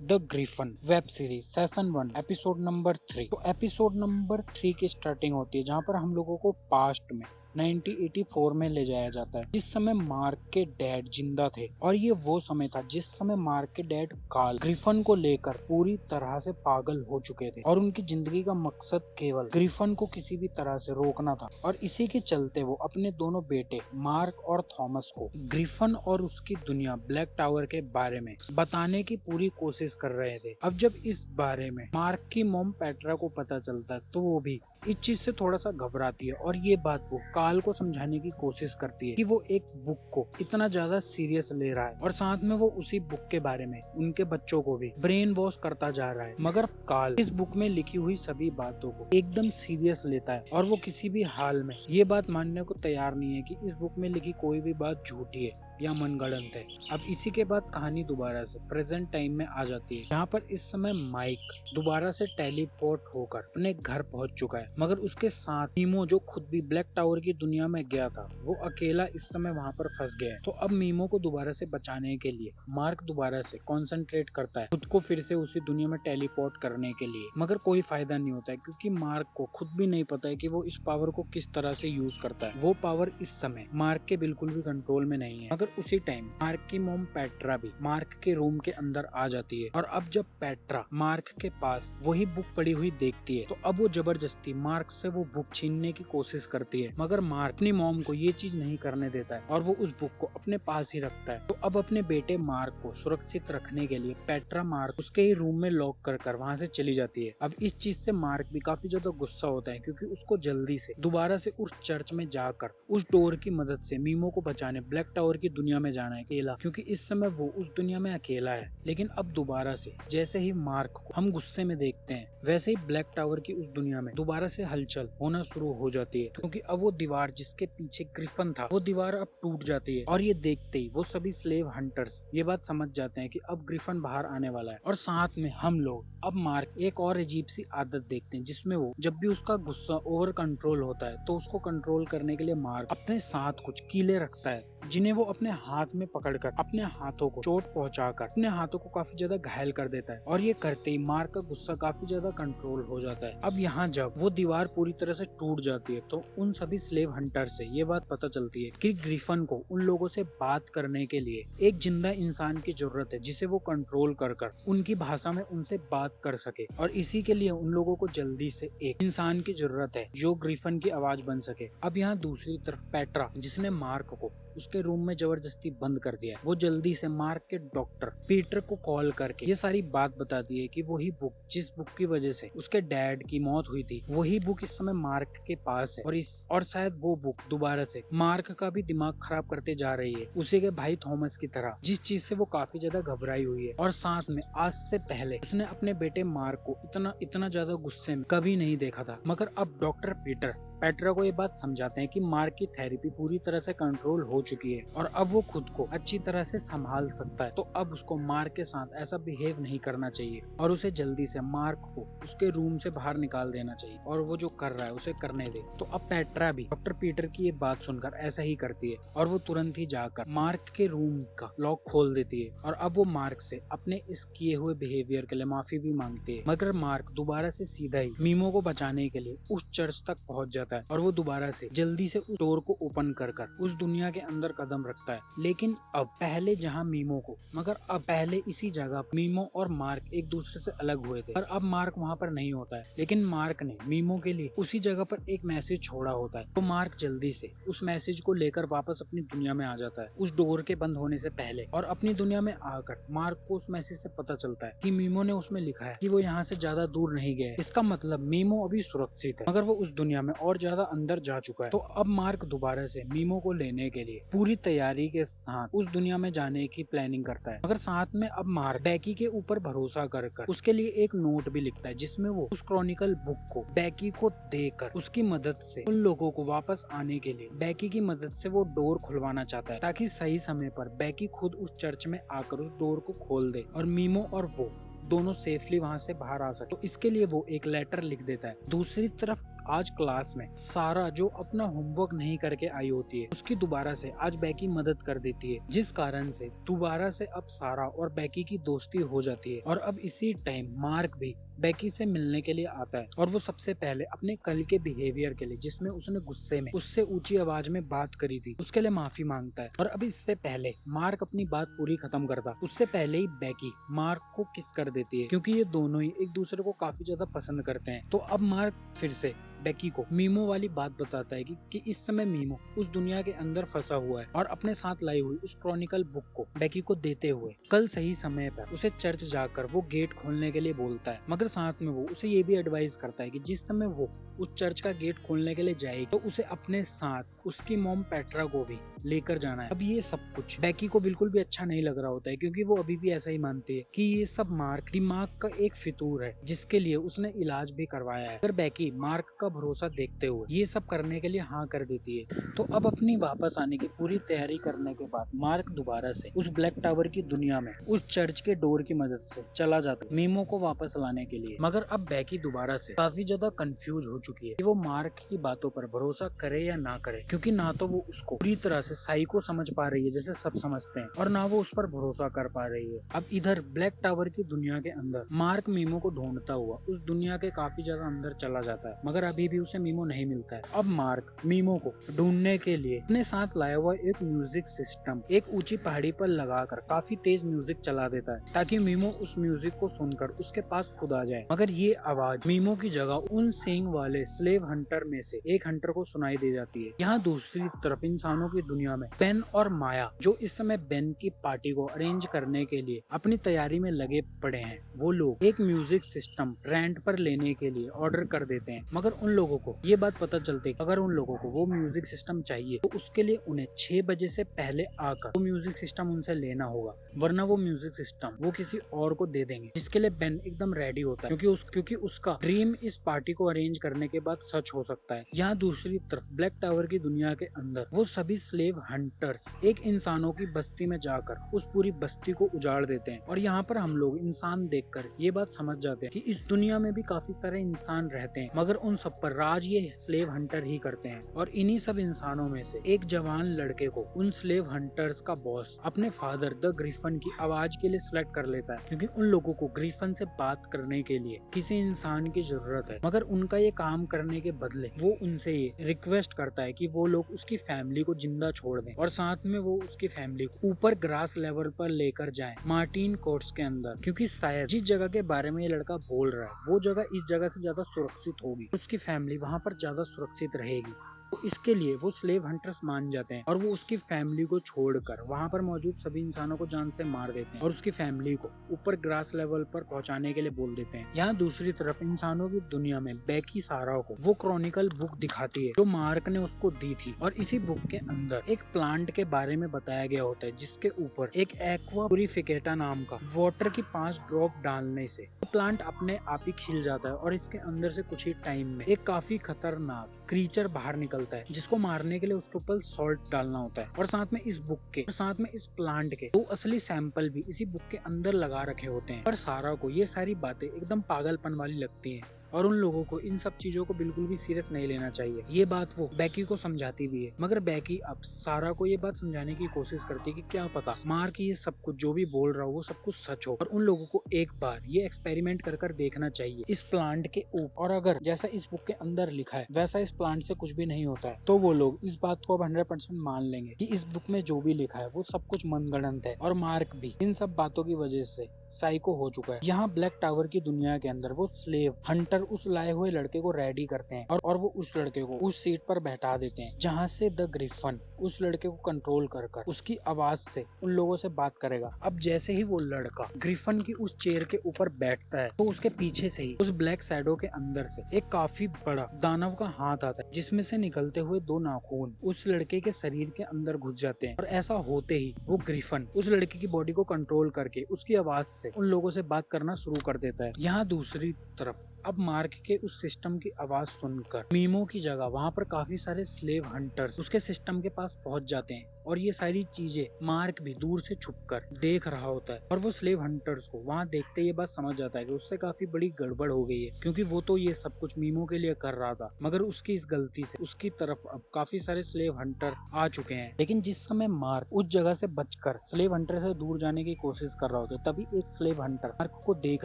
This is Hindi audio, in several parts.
The Griffin web series session 1 episode number 3। तो एपिसोड नंबर 3 की स्टार्टिंग होती है जहाँ पर हम लोगों को पास्ट में 1984 में ले जाया जाता है, जिस समय मार्क के डैड जिंदा थे। और ये वो समय था जिस समय मार्क के डैड कार्ल ग्रिफन को लेकर पूरी तरह से पागल हो चुके थे और उनकी जिंदगी का मकसद केवल ग्रिफन को किसी भी तरह से रोकना था। और इसी के चलते वो अपने दोनों बेटे मार्क और थॉमस को ग्रिफन और उसकी दुनिया ब्लैक टावर के बारे में बताने की पूरी कोशिश कर रहे थे। अब जब इस बारे में मार्क की मॉम पेट्रा को पता चलता है तो वो भी इस चीज से थोड़ा सा घबराती है और ये बात वो कार्ल को समझाने की कोशिश करती है कि वो एक बुक को इतना ज्यादा सीरियस ले रहा है और साथ में वो उसी बुक के बारे में उनके बच्चों को भी ब्रेन वॉश करता जा रहा है। मगर कार्ल इस बुक में लिखी हुई सभी बातों को एकदम सीरियस लेता है और वो किसी भी हाल में ये बात मानने को तैयार नहीं है कि इस बुक में लिखी कोई भी बात झूठी है या मनगढ़ंत है। अब इसी के बाद कहानी दोबारा से प्रेजेंट टाइम में आ जाती है, जहाँ पर इस समय माइक दोबारा से टेलीपोर्ट होकर अपने घर पहुंच चुका है। मगर उसके साथ मीमो, जो खुद भी ब्लैक टावर की दुनिया में गया था, वो अकेला इस समय वहाँ पर फंस गया है। तो अब मीमो को दोबारा से बचाने के लिए मार्क दोबारा से कॉन्सेंट्रेट करता है खुद को फिर से उसी दुनिया में टेलीपोर्ट करने के लिए। मगर कोई फायदा नहीं होता है क्योंकि मार्क को खुद भी नहीं पता है कि वो इस पावर को किस तरह से यूज करता है। वो पावर इस समय मार्क के बिल्कुल भी कंट्रोल में नहीं है। मगर उसी टाइम मार्क की मोम पेट्रा भी मार्क के रूम के अंदर आ जाती है और अब जब पेट्रा मार्क के पास वही बुक पड़ी हुई देखती है तो अब वो जबरदस्ती मार्क से वो बुक छीनने की कोशिश करती है। मगर मार्क अपनी मॉम को ये चीज नहीं करने देता है और वो उस बुक को अपने पास ही रखता है। तो अब अपने बेटे मार्क को सुरक्षित रखने के लिए पेट्रा मार्क उसके ही रूम में लॉक कर वहाँ से चली जाती है। अब इस चीज से मार्क भी काफी ज्यादा गुस्सा होता है क्योंकि उसको जल्दी से दोबारा से उस चर्च में जाकर उस डोर की मदद से मीमो को बचाने ब्लैक टावर की दुनिया में जाना है अकेला, क्योंकि इस समय वो उस दुनिया में अकेला है। लेकिन अब दोबारा से जैसे ही मार्क को हम गुस्से में देखते हैं वैसे ही ब्लैक टावर की उस दुनिया में दोबारा से हलचल होना शुरू हो जाती है, क्योंकि अब वो दीवार जिसके पीछे ग्रिफन था वो दीवार अब टूट जाती है। और ये देखते ही वो सभी स्लेव हंटर्स ये बात समझ जाते हैं कि अब ग्रिफन बाहर आने वाला है। और साथ में हम लोग अब मार्क एक और अजीब सी आदत देखते हैं जिसमें वो जब भी उसका गुस्सा ओवर कंट्रोल होता है तो उसको कंट्रोल करने के लिए मार्क अपने साथ कुछ कीले रखता है जिन्हें वो अपने हाथ में पकड़कर अपने हाथों को चोट पहुंचाकर अपने हाथों को काफी ज्यादा घायल कर देता है। और ये करते ही मार्क का गुस्सा काफी ज्यादा कंट्रोल हो जाता है। अब यहाँ जब वो दीवार पूरी तरह से टूट जाती है तो उन सभी स्लेव हंटर से ये बात पता चलती है कि ग्रिफन को उन लोगों से बात करने के लिए एक जिंदा इंसान की जरूरत है जिसे वो कंट्रोल कर उनकी भाषा में उनसे बात कर सके। और इसी के लिए उन लोगों को जल्दी से एक इंसान की जरूरत है जो ग्रिफन की आवाज बन सके। अब यहाँ दूसरी तरफ पेट्रा, जिसने मार्क को उसके रूम में जबरदस्ती बंद कर दिया, वो जल्दी से मार्क के डॉक्टर पीटर को कॉल करके ये सारी बात बताती है कि वही बुक जिस बुक की वजह से उसके डैड की मौत हुई थी वही बुक इस समय मार्क के पास है। और शायद वो बुक दोबारा से मार्क का भी दिमाग खराब करते जा रही है, उसी के भाई थॉमस की तरह, जिस चीज से वो काफी ज्यादा घबराई हुई है। और साथ में आज से पहले उसने अपने बेटे मार्क को इतना ज्यादा गुस्से में कभी नहीं देखा था। मगर अब डॉक्टर पीटर पेट्रा को ये बात समझाते हैं कि मार्क की थेरेपी पूरी तरह से कंट्रोल हो चुकी है और अब वो खुद को अच्छी तरह से संभाल सकता है। तो अब उसको मार्क के साथ ऐसा बिहेव नहीं करना चाहिए और उसे जल्दी से मार्क को उसके रूम से बाहर निकाल देना चाहिए और वो जो कर रहा है उसे करने दे। तो अब पेट्रा भी डॉक्टर पीटर की ये बात सुनकर ऐसा ही करती है और वो तुरंत ही जाकर मार्क के रूम का लॉक खोल देती है। और अब वो मार्क से अपने इस किए हुए बिहेवियर के लिए माफी भी मांगती है। मगर मार्क दोबारा से सीधा ही मीमो को बचाने के लिए उस चर्च तक पहुंच जाता है और वो दोबारा से जल्दी से उस डोर को ओपन कर उस दुनिया के अंदर कदम रखता है। लेकिन अब पहले जहाँ मीमो को मगर अब पहले इसी जगह मीमो और मार्क एक दूसरे से अलग हुए थे और अब मार्क वहाँ पर नहीं होता है। लेकिन मार्क ने मीमो के लिए उसी जगह पर एक मैसेज छोड़ा होता है। तो मार्क जल्दी से उस मैसेज को लेकर वापस अपनी दुनिया में आ जाता है उस डोर के बंद होने से पहले। और अपनी दुनिया में आकर मार्क को उस मैसेज से पता चलता है कि मीमो ने उसमें लिखा है कि वो यहाँ से ज्यादा दूर नहीं गए। इसका मतलब मीमो अभी सुरक्षित है, मगर वो उस दुनिया में और ज्यादा अंदर जा चुका है। तो अब मार्क दोबारा से मीमो को लेने के लिए पूरी तैयारी के साथ उस दुनिया में जाने की प्लानिंग करता है। मगर साथ में अब मार्क बैकी के ऊपर भरोसा कर उसके लिए एक नोट भी लिखता है जिसमें वो उस क्रॉनिकल बुक को बैकी को देकर उसकी मदद से उन लोगों को वापस आने के लिए बैकी की मदद से वो डोर खुलवाना चाहता है, ताकि सही समय पर बैकी खुद उस चर्च में आकर उस डोर को खोल दे और मीमो और वो दोनों सेफली वहां से बाहर आ सके। तो इसके लिए वो एक लेटर लिख देता है। दूसरी तरफ आज क्लास में सारा जो अपना होमवर्क नहीं करके आई होती है उसकी दोबारा से आज बेकी मदद कर देती है, जिस कारण से दोबारा से अब सारा और बेकी की दोस्ती हो जाती है। और अब इसी टाइम मार्क भी बेकी से मिलने के लिए आता है और वो सबसे पहले अपने कल के बिहेवियर के लिए, जिसमें उसने गुस्से में उससे ऊंची आवाज में बात करी थी, उसके लिए माफी मांगता है। और अब इससे पहले मार्क अपनी बात पूरी खत्म करता उससे पहले ही बेकी मार्क को किस कर देती है, क्योंकि ये दोनों ही एक दूसरे को काफी ज्यादा पसंद करते हैं। तो अब मार्क फिर से बेकी को मीमो वाली बात बताता है कि इस समय मीमो उस दुनिया के अंदर फंसा हुआ है और अपने साथ लाई हुई उस क्रॉनिकल बुक को बेकी को देते हुए कल सही समय पर उसे चर्च जाकर वो गेट खोलने के लिए बोलता है। मगर साथ में वो उसे ये भी एडवाइस करता है कि जिस समय वो उस चर्च का गेट खोलने के लिए जाएगी तो उसे अपने साथ उसकी मॉम पेट्रा को भी लेकर जाना है। अब ये सब कुछ बेकी को बिल्कुल भी अच्छा नहीं लग रहा होता है, क्योंकि वो अभी भी ऐसा ही मानती है कि ये सब मार्क दिमाग का एक फितूर है जिसके लिए उसने इलाज भी करवाया है। अगर बेकी मार्क का भरोसा देखते हुए ये सब करने के लिए हाँ कर देती है, तो अब अपनी वापस आने की पूरी तैयारी करने के बाद मार्क दोबारा से उस ब्लैक टावर की दुनिया में उस चर्च के डोर की मदद से चला जाता है मीमो को वापस लाने के लिए। मगर अब बेकी दोबारा से काफी ज्यादा कंफ्यूज हो चुकी है कि वो मार्क की बातों पर भरोसा करे या ना करे, क्योंकि ना तो वो उसको पूरी तरह से साइको समझ पा रही है जैसे सब समझते हैं, और ना वो उस पर भरोसा कर पा रही है। अब इधर ब्लैक टावर की दुनिया के अंदर मार्क मीमो को ढूंढता हुआ उस दुनिया के काफी ज्यादा अंदर चला जाता है, मगर अभी भी उसे मीमो नहीं मिलता है। अब मार्क मीमो को ढूंढने के लिए अपने साथ लाया हुआ एक म्यूजिक सिस्टम एक ऊंची पहाड़ी पर लगाकर काफी तेज म्यूजिक चला देता है ताकि मीमो उस म्यूजिक को सुनकर उसके पास खुद आ जाए। मगर ये आवाज मीमो की जगह उन सींग वाले स्लेव हंटर में से एक हंटर को सुनाई दे जाती है। यहाँ दूसरी तरफ इंसानों की दुनिया में बेन और माया, जो इस समय बेन की पार्टी को अरेंज करने के लिए अपनी तैयारी में लगे पड़े हैं, वो लोग एक म्यूजिक सिस्टम रेंट पर लेने के लिए ऑर्डर कर देते हैं। मगर उन लोगों को ये बात पता चलती है अगर उन लोगों को वो म्यूजिक सिस्टम चाहिए तो उसके लिए उन्हें 6 बजे से पहले आकर वो म्यूजिक सिस्टम उनसे लेना होगा, वरना वो म्यूजिक सिस्टम वो किसी और को दे देंगे। जिसके लिए बेन एकदम रेडी होता है क्योंकि उसका ड्रीम इस पार्टी को अरेंज करने के बाद सच हो सकता है। यहाँ दूसरी तरफ ब्लैक टावर की दुनिया के अंदर वो सभी स्लेव हंटर्स एक इंसानों की बस्ती में जाकर उस पूरी बस्ती को उजाड़ देते हैं। और यहाँ पर हम लोग इंसान देखकर ये बात समझ जाते हैं कि इस दुनिया में भी काफी सारे इंसान रहते हैं, मगर उन सब पर राज ये स्लेव हंटर ही करते हैं। और इन्हीं सब इंसानों में से एक जवान लड़के को उन स्लेव हंटर्स का बॉस अपने फादर द ग्रिफन की आवाज के लिए सिलेक्ट कर लेता है, क्योंकि उन लोगों को ग्रिफन से बात करने के लिए किसी इंसान की जरूरत है। मगर उनका ये काम करने के बदले वो उनसे ये रिक्वेस्ट करता है कि वो लोग उसकी फैमिली को जिंदा छोड़ दें और साथ में वो उसकी फैमिली को ऊपर ग्रास लेवल पर लेकर जाएं मार्टिन कोर्ट्स के अंदर, क्योंकि शायद जिस जगह के बारे में ये लड़का बोल रहा है वो जगह इस जगह से ज्यादा सुरक्षित होगी, उसकी फैमिली वहाँ पर ज्यादा सुरक्षित रहेगी। तो इसके लिए वो स्लेव हंटर्स मान जाते हैं और वो उसकी फैमिली को छोड़कर वहाँ पर मौजूद सभी इंसानों को जान से मार देते हैं और उसकी फैमिली को ऊपर ग्रास लेवल पर पहुंचाने के लिए बोल देते हैं। यहाँ दूसरी तरफ इंसानों की दुनिया में बेकी सारा को वो क्रॉनिकल बुक दिखाती है जो मार्क ने उसको दी थी, और इसी बुक के अंदर एक प्लांट के बारे में बताया गया होता है जिसके ऊपर एक एक्वा प्यूरिफिकेटा नाम का वाटर की 5 ड्रॉप डालने से प्लांट अपने आप ही खिल जाता है और इसके अंदर से कुछ ही टाइम में एक काफी खतरनाक क्रीचर बाहर निकलता है जिसको मारने के लिए उसके ऊपर सॉल्ट डालना होता है। और साथ में इस बुक के साथ में इस प्लांट के 2 असली सैंपल भी इसी बुक के अंदर लगा रखे होते हैं। पर सारा को ये सारी बातें एकदम पागलपन वाली लगती हैं और उन लोगों को इन सब चीजों को बिल्कुल भी सीरियस नहीं लेना चाहिए। ये बात वो बेकी को समझाती भी है, मगर बेकी अब सारा को ये बात समझाने की कोशिश करती है कि क्या पता मार्क ये सब कुछ जो भी बोल रहा हो वो सब कुछ सच हो और उन लोगों को एक बार ये एक्सपेरिमेंट कर देखना चाहिए इस प्लांट के ऊपर, और अगर जैसा इस बुक के अंदर लिखा है वैसा इस प्लांट से कुछ भी नहीं होता है तो वो लोग इस बात को अब 100% मान लेंगे कि इस बुक में जो भी लिखा है वो सब कुछ मनगढ़ंत है और मार्क भी इन सब बातों की वजह से साइको हो चुका है। यहाँ ब्लैक टावर की दुनिया के अंदर वो स्लेव हंटर उस लाए हुए लड़के को रेडी करते हैं और वो उस लड़के को उस सीट पर बैठा देते हैं जहाँ से द ग्रिफन उस लड़के को कंट्रोल कर उसकी आवाज से उन लोगों से बात करेगा। अब जैसे ही वो लड़का ग्रिफन की उस चेयर के ऊपर बैठता है तो उसके पीछे से ही उस ब्लैक शैडो के अंदर से एक काफी बड़ा दानव का हाथ आता है जिसमें से निकलते हुए 2 नाखून उस लड़के के शरीर के अंदर घुस जाते हैं। और ऐसा होते ही वो ग्रिफन उस लड़के की बॉडी को कंट्रोल करके उसकी आवाज से उन लोगों से बात करना शुरू कर देता है। यहाँ दूसरी तरफ अब मार्क के उस सिस्टम की आवाज सुनकर मीमो की जगह वहाँ पर काफी सारे स्लेव हंटर्स उसके सिस्टम के पास पहुंच जाते हैं और ये सारी चीजें मार्क भी दूर से छुपकर देख रहा होता है और वो स्लेव हंटर्स को वहाँ देखते ये बात समझ जाता है कि उससे काफी बड़ी गड़बड़ हो गई है, क्योंकि वो तो ये सब कुछ मीमो के लिए कर रहा था, मगर उसकी इस गलती से उसकी तरफ अब काफी सारे स्लेव हंटर आ चुके हैं। लेकिन जिस समय मार्क उस जगह से बचकर स्लेव हंटर से दूर जाने की कोशिश कर रहा होता है, तभी एक स्लेव हंटर मार्क को देख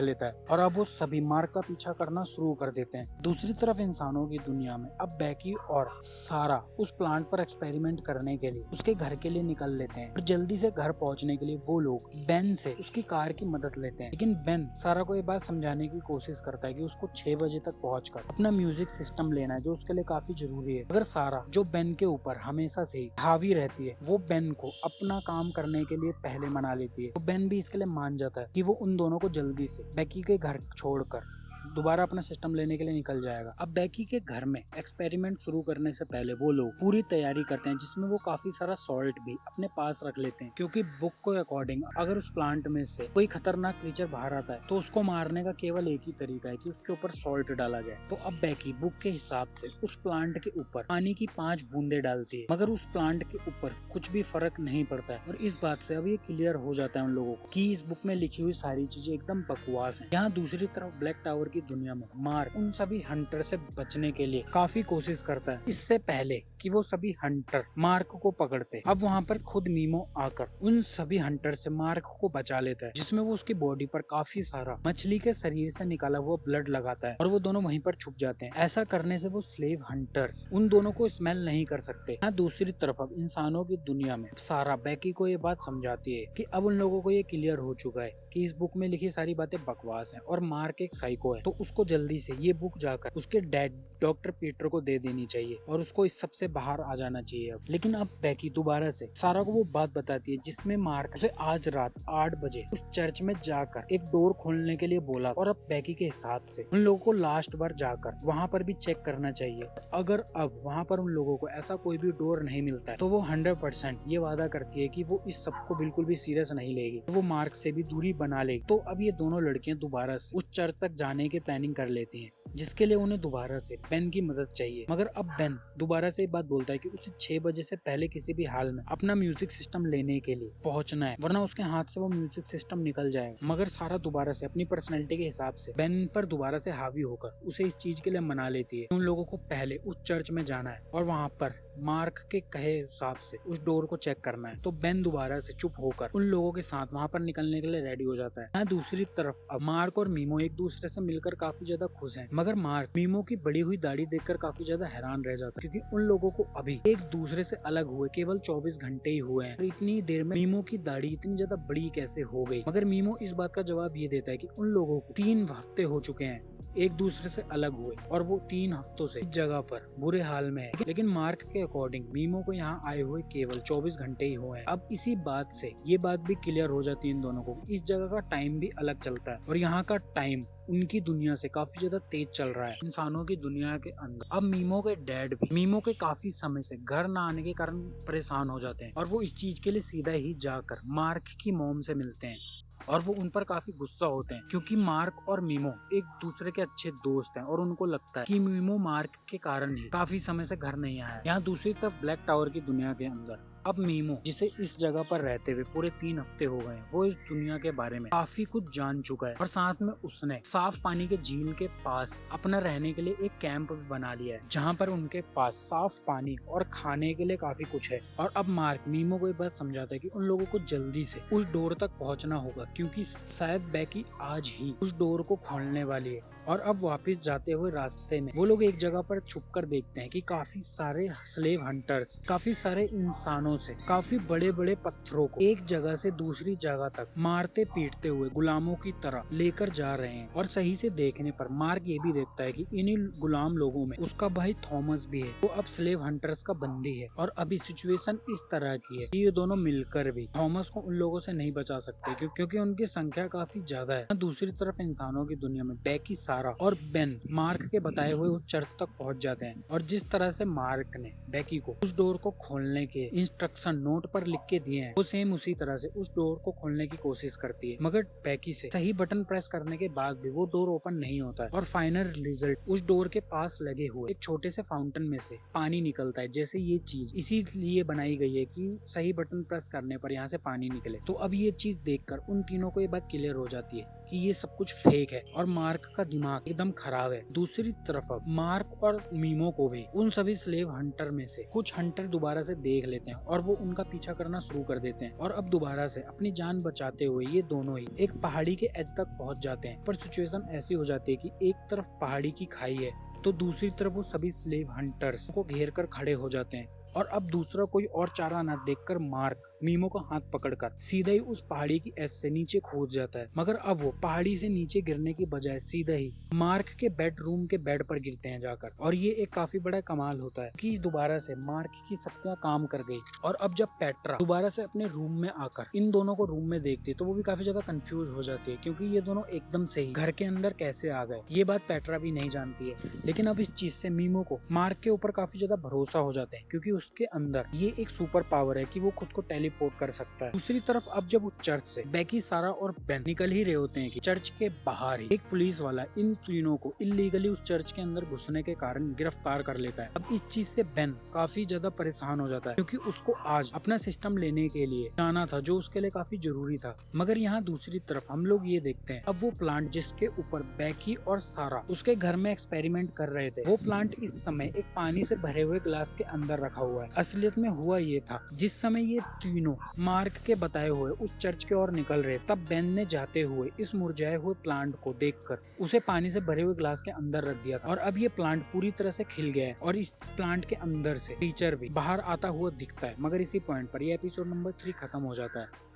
लेता है और अब वो सभी मार्क का पीछा करना शुरू कर देते हैं। दूसरी तरफ इंसानों की दुनिया में अब बैकी और सारा उस प्लांट पर एक्सपेरिमेंट करने के लिए उसके घर के लिए निकल लेते हैं और जल्दी से घर पहुंचने के लिए वो लोग बेन से उसकी कार की मदद लेते हैं। लेकिन बेन सारा को ये बात समझाने की कोशिश करता है कि उसको 6 बजे तक पहुंचकर अपना म्यूजिक सिस्टम लेना है, जो उसके लिए काफी जरूरी है। अगर सारा, जो बेन के ऊपर हमेशा से ही हावी रहती है, वो बेन को अपना काम करने के लिए पहले मना लेती है, तो बेन भी इसके लिए मान जाता है कि वो उन दोनों को जल्दी से बैकी के घर छोड़कर दोबारा अपना सिस्टम लेने के लिए निकल जाएगा। अब बैकी के घर में एक्सपेरिमेंट शुरू करने से पहले वो लोग पूरी तैयारी करते हैं, जिसमें वो काफी सारा सॉल्ट भी अपने पास रख लेते हैं, क्योंकि बुक के अकॉर्डिंग अगर उस प्लांट में से कोई खतरनाक क्रीचर बाहर आता है तो उसको मारने का केवल एक ही तरीका है कि उसके ऊपर सॉल्ट डाला जाए। तो अब बैकी बुक के हिसाब से उस प्लांट के ऊपर पानी की 5 बूंदे डालती है, मगर उस प्लांट के ऊपर कुछ भी फर्क नहीं पड़ता है। और इस बात से अब ये क्लियर हो जाता है उन लोगों को कि इस बुक में लिखी हुई सारी चीजें एकदम बकवास है। यहाँ दूसरी तरफ ब्लैक टावर की दुनिया में मार्क उन सभी हंटर से बचने के लिए काफी कोशिश करता है, इससे पहले कि वो सभी हंटर मार्क को पकड़ते। अब वहाँ पर खुद मीमो आकर उन सभी हंटर से मार्क को बचा लेता है, जिसमें वो उसकी बॉडी पर काफी सारा मछली के शरीर से निकाला हुआ ब्लड लगाता है और वो दोनों वहीं पर छुप जाते हैं। ऐसा करने से वो स्लेव हंटर्स उन दोनों को स्मेल नहीं कर सकते। यहाँ दूसरी तरफ अब इंसानों की दुनिया में सारा बैकी को ये बात समझाती है कि अब उन लोगों को ये क्लियर हो चुका है कि इस बुक में लिखी सारी बातें बकवास हैं और मार्क एक साइको है, तो उसको जल्दी से ये बुक जाकर उसके डैड डॉक्टर पीटर को दे देनी चाहिए और उसको इस सब से बाहर आ जाना चाहिए। अब लेकिन अब बैकी दोबारा से सारा को वो बात बताती है जिसमें मार्क उसे आज रात 8 बजे उस चर्च में जाकर एक डोर खोलने के लिए बोला, और अब बैकी के हिसाब से उन लोगों को लास्ट बार जाकर वहाँ पर भी चेक करना चाहिए। अगर अब वहाँ पर उन लोगों को ऐसा कोई भी डोर नहीं मिलता है तो वो 100% ये वादा करती है कि वो इस सब को बिल्कुल भी सीरियस नहीं लेगी, वो मार्क से भी दूरी बना लेगी। तो अब ये दोनों लड़कियां दोबारा से उस चर्च तक जाने की प्लानिंग कर लेती हैं, जिसके लिए उन्हें दोबारा से बेन की मदद चाहिए। मगर अब बेन दोबारा से बात बोलता है कि उसे 6 बजे से पहले किसी भी हाल में अपना म्यूजिक सिस्टम लेने के लिए पहुंचना है, वरना उसके हाथ से वो म्यूजिक सिस्टम निकल जाएगा। मगर सारा दोबारा से अपनी पर्सनैलिटी के हिसाब से बेन पर दोबारा से हावी होकर उसे इस चीज के लिए मना लेती है। उन लोगों को पहले उस चर्च में जाना है और वहाँ पर मार्क के कहे हिसाब से उस डोर को चेक करना है। तो बेन दोबारा से चुप होकर उन लोगों के साथ वहाँ पर निकलने के लिए रेडी हो जाता है। यहाँ दूसरी तरफ अब मार्क और मीमो एक दूसरे से मिलकर काफी ज्यादा खुश हैं, मगर मार्क मीमो की बड़ी हुई दाढ़ी देखकर काफी ज्यादा हैरान रह जाता है, क्योंकि उन लोगों को अभी एक दूसरे से अलग हुए केवल 24 घंटे ही हुए हैं, तो इतनी देर में मीमो की दाढ़ी इतनी ज्यादा बड़ी कैसे हो गई। मगर मीमो इस बात का जवाब ये देता है कि उन लोगों को 3 हफ्ते हो चुके हैं एक दूसरे से अलग हुए और वो 3 हफ्तों से इस जगह पर बुरे हाल में है। लेकिन मार्क के अकॉर्डिंग मीमो को यहाँ आए हुए केवल 24 घंटे ही हुए हैं। अब इसी बात से ये बात भी क्लियर हो जाती है इन दोनों को, इस जगह का टाइम भी अलग चलता है और यहाँ का टाइम उनकी दुनिया से काफी ज्यादा तेज चल रहा है इंसानों की दुनिया के अंदर। अब मीमो के डैड भी मीमो के काफी समय से घर न आने के कारण परेशान हो जाते हैं और वो इस चीज के लिए सीधा ही जाकर मार्क की मॉम से मिलते हैं और वो उन पर काफी गुस्सा होते हैं, क्योंकि मार्क और मीमो एक दूसरे के अच्छे दोस्त हैं और उनको लगता है कि मीमो मार्क के कारण ही काफी समय से घर नहीं आया। यहाँ दूसरी तरफ ब्लैक टावर की दुनिया के अंदर अब मीमो, जिसे इस जगह पर रहते हुए पूरे 3 हफ्ते हो गए, वो इस दुनिया के बारे में काफी कुछ जान चुका है और साथ में उसने साफ पानी के झील के पास अपना रहने के लिए एक कैंप भी बना लिया है, जहाँ पर उनके पास साफ पानी और खाने के लिए काफी कुछ है। और अब मार्क मीमो को ये बात समझाता है कि उन लोगों को जल्दी से उस डोर तक पहुँचना होगा, क्योंकि शायद बैकी आज ही उस डोर को खोलने वाली है। और अब वापस जाते हुए रास्ते में वो लोग एक जगह पर छुपकर देखते हैं कि काफी सारे स्लेव हंटर्स काफी सारे इंसानों से काफी बड़े बड़े पत्थरों को एक जगह से दूसरी जगह तक मारते पीटते हुए गुलामों की तरह लेकर जा रहे हैं। और सही से देखने पर मार्क ये भी देखता है कि इन्हीं गुलाम लोगों में उसका भाई थॉमस भी है, वो अब स्लेव हंटर्स का बंदी है। और अभी सिचुएशन इस तरह की है कि ये दोनों मिलकर भी थॉमस को उन लोगों से नहीं बचा सकते, क्योंकि उनकी संख्या काफी ज्यादा है। दूसरी तरफ इंसानों की दुनिया में बैकी, सारा और बेन मार्क के बताए हुए उस चर्च तक पहुंच जाते हैं और जिस तरह से मार्क ने बैकी को उस डोर को खोलने के इंस्ट्रक्शन नोट पर लिख के दिए हैं वो सेम उसी तरह से उस डोर को खोलने की कोशिश करती है, मगर बैकी से सही बटन प्रेस करने के बाद भी वो डोर ओपन नहीं होता है। और फाइनल रिजल्ट, उस डोर के पास लगे हुए एक छोटे से फाउंटेन में से पानी निकलता है। जैसे ये चीज इसीलिए बनाई गई है कि सही बटन प्रेस करने पर यहाँ से पानी निकले। तो अब ये चीज देखकर उन तीनों को ये बात क्लियर हो जाती है कि ये सब कुछ फेक है और मार्क का दिमाग एकदम खराब है। दूसरी तरफ अब मार्क और मीमो को भी उन सभी स्लेव हंटर में से कुछ हंटर दोबारा से देख लेते हैं और वो उनका पीछा करना शुरू कर देते हैं। और अब दोबारा से अपनी जान बचाते हुए ये दोनों ही एक पहाड़ी के एज तक पहुंच जाते हैं। पर सिचुएशन ऐसी हो जाती है कि एक तरफ पहाड़ी की खाई है तो दूसरी तरफ वो सभी स्लेव हंटर्स को घेर कर खड़े हो जाते हैं। और अब दूसरा कोई और चारा न देखकर मार्क मीमो का हाथ पकड़कर सीधा ही उस पहाड़ी की एज से नीचे कूद जाता है। मगर अब वो पहाड़ी से नीचे गिरने की बजाय सीधा ही मार्क के बेडरूम के बेड पर गिरते हैं जाकर। और ये एक काफी बड़ा कमाल होता है कि दोबारा से मार्क की शक्तियां काम कर गई। और अब जब पेट्रा दोबारा से अपने रूम में आकर इन दोनों को रूम में देखती है तो वो भी काफी ज्यादा कंफ्यूज हो जाती है, क्योंकि ये दोनों एकदम से ही घर के अंदर कैसे आ गए ये बात पेट्रा भी नहीं जानती है। लेकिन अब इस चीज से मीमो को मार्क के ऊपर काफी ज्यादा भरोसा हो जाता है, क्योंकि उसके अंदर ये एक सुपर पावर है कि वो खुद को टेलीपोर्ट कर सकता है। दूसरी तरफ अब जब उस चर्च से बैकी, सारा और बेन निकल ही रहे होते हैं कि चर्च के बाहर ही एक पुलिस वाला इन तीनों को इलीगली उस चर्च के अंदर घुसने के कारण गिरफ्तार कर लेता है। अब इस चीज से बेन काफी ज्यादा परेशान हो जाता है, क्योंकि उसको आज अपना सिस्टम लेने के लिए जाना था जो उसके लिए काफी जरूरी था। मगर यहाँ दूसरी तरफ हम लोग ये देखते हैं अब वो प्लांट जिसके ऊपर बैकी और सारा उसके घर में एक्सपेरिमेंट कर रहे थे, वो प्लांट इस समय एक पानी से भरे हुए ग्लास के अंदर रखा हुआ है। असलियत में हुआ ये था, जिस समय ये तीनों मार्क के बताए हुए उस चर्च के ओर निकल रहे तब बेन ने जाते हुए इस मुरझाए हुए प्लांट को देखकर उसे पानी से भरे हुए ग्लास के अंदर रख दिया था। और अब ये प्लांट पूरी तरह से खिल गया है और इस प्लांट के अंदर से टीचर भी बाहर आता हुआ दिखता है। मगर इसी पॉइंट पर ये एपिसोड नंबर 3 खत्म हो जाता है।